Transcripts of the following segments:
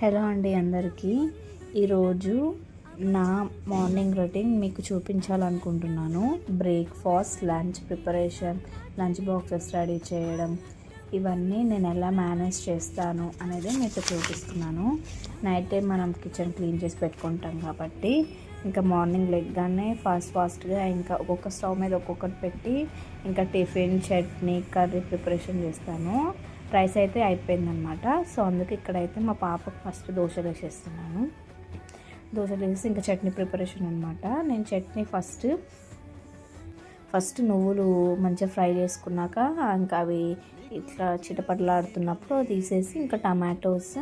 Hello అండి అందరికీ. ఈరోజు నా మార్నింగ్ రొటీన్ మీకు చూపించాలనుకుంటున్నాను. Breakfast, lunch preparation, lunch boxes ready చేయడం, ఇవన్నీ నేను ఎలా మేనేజ్ చేస్తాను అనేది మీతో చూపిస్తున్నాను. నైట్ టైం మనం కిచెన్ క్లీన్ చేసి పెట్టుకుంటాం కాబట్టి ఇంకా మార్నింగ్ లెగ్గానే ఫాస్ట్గా ఇంకా ఒక్కొక్క స్టవ్ మీద ఒక్కొక్కటి పెట్టి ఇంకా టిఫిన్, చట్నీ, కర్రీ ప్రిపరేషన్ చేస్తాను. రైస్ అయితే అయిపోయిందనమాట. సో అందుకే ఇక్కడైతే మా పాపకు ఫస్ట్ దోశలు వేసేస్తున్నాను. దోశలు వేసి ఇంకా చట్నీ ప్రిపరేషన్ అనమాట. నేను చట్నీ ఫస్ట్ నువ్వులు మంచిగా ఫ్రై చేసుకున్నాక ఇంకా అవి ఇట్లా చిటపటలాడుతున్నప్పుడు తీసేసి ఇంకా టమాటోస్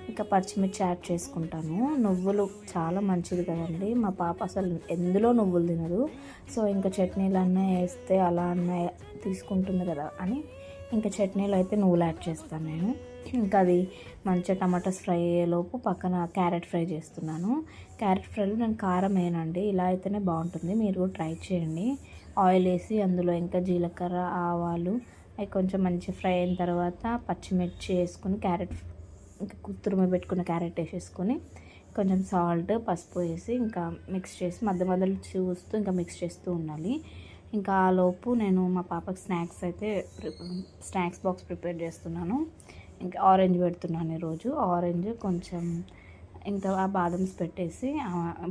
ఇంకా పచ్చిమిర్చి యాడ్ చేసుకుంటాను. నువ్వులు చాలా మంచిది కదండి. మా పాప అసలు ఎందులో నువ్వులు తినదు. సో ఇంకా చట్నీలు అన్నీ వేస్తే అలా అన్న తీసుకుంటుంది కదా అని ఇంకా చట్నీలో అయితే నువ్వులు యాడ్ చేస్తాను నేను. ఇంకా అది మంచిగా టమాటాస్ ఫ్రై అయ్యేలోపు పక్కన క్యారెట్ ఫ్రై చేస్తున్నాను. క్యారెట్ ఫ్రైలో నేను కారం వేయనండి, ఇలా అయితేనే బాగుంటుంది. మీరు కూడా ట్రై చేయండి. ఆయిల్ వేసి అందులో ఇంకా జీలకర్ర, ఆవాలు అవి కొంచెం మంచిగా ఫ్రై అయిన తర్వాత పచ్చిమిర్చి వేసుకొని క్యారెట్ ఇంకా తురిమి పెట్టుకున్న క్యారెట్ వేసేసుకొని కొంచెం సాల్ట్, పసుపు వేసి ఇంకా మిక్స్ చేసి మధ్య మధ్యలో చూస్తూ ఇంకా మిక్స్ చేస్తూ ఉండాలి. ఇంకా ఆ లోపు నేను మా పాపకి స్నాక్స్ బాక్స్ ప్రిపేర్ చేస్తున్నాను. ఇంకా ఆరెంజ్ పెడుతున్నాను ఈరోజు. ఆరెంజ్ కొంచెం ఇంకా ఆ బాదమ్స్ పెట్టేసి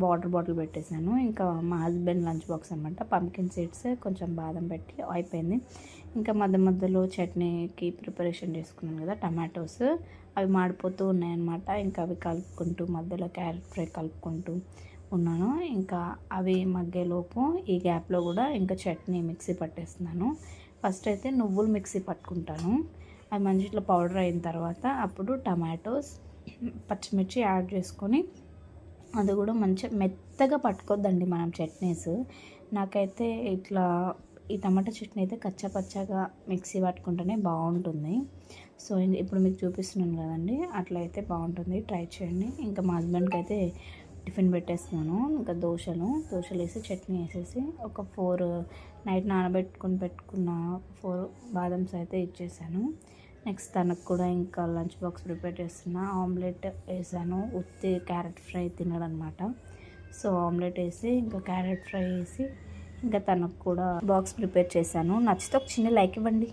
వాటర్ బాటిల్ పెట్టేశాను. ఇంకా మా హస్బెండ్ లంచ్ బాక్స్ అనమాట. పంకిన్ సీడ్స్ కొంచెం బాదం పెట్టి అయిపోయింది. ఇంకా మధ్యలో చట్నీకి ప్రిపరేషన్ చేసుకున్నాను కదా, టమాటోస్ అవి మాడిపోతూ ఉన్నాయన్నమాట. ఇంకా అవి కలుపుకుంటూ మధ్యలో క్యారెట్ ఫ్రై కలుపుకుంటూ ఉన్నాను. ఇంకా అవి మగ్గేలోపు ఈ గ్యాప్లో కూడా ఇంకా చట్నీ మిక్సీ పట్టేస్తున్నాను. ఫస్ట్ అయితే నువ్వులు మిక్సీ పట్టుకుంటాను. అది మంచి ఇట్లా పౌడర్ అయిన తర్వాత అప్పుడు టమాటోస్, పచ్చిమిర్చి యాడ్ చేసుకొని అది కూడా మంచిగా మెత్తగా పట్టుకోద్దండి మనం చట్నీస్. నాకైతే ఇట్లా ఈ టమాటా చట్నీ అయితే కచ్చాపచ్చాగా మిక్సీ పట్టుకుంటేనే బాగుంటుంది. సో ఇప్పుడు మీకు చూపిస్తున్నాను కదండి, అట్లా అయితే బాగుంటుంది. ట్రై చేయండి. ఇంకా మా హస్బెండ్కి అయితే టిఫిన్ పెట్టేస్తున్నాను. ఇంకా దోశలు వేసి చట్నీ వేసేసి ఒక 4 నైట్ పెట్టుకున్న 4 బాదమ్స్ అయితే ఇచ్చేసాను. నెక్స్ట్ తనకు కూడా ఇంకా లంచ్ బాక్స్ ప్రిపేర్ చేస్తున్నా. ఆమ్లెట్ వేసాను. ఉత్తి క్యారెట్ ఫ్రై తినడనమాట. సో ఆమ్లెట్ వేసి ఇంకా క్యారెట్ ఫ్రై వేసి ఇంకా తనకు కూడా బాక్స్ ప్రిపేర్ చేశాను. నచ్చితే ఒక చిన్న లైక్ ఇవ్వండి.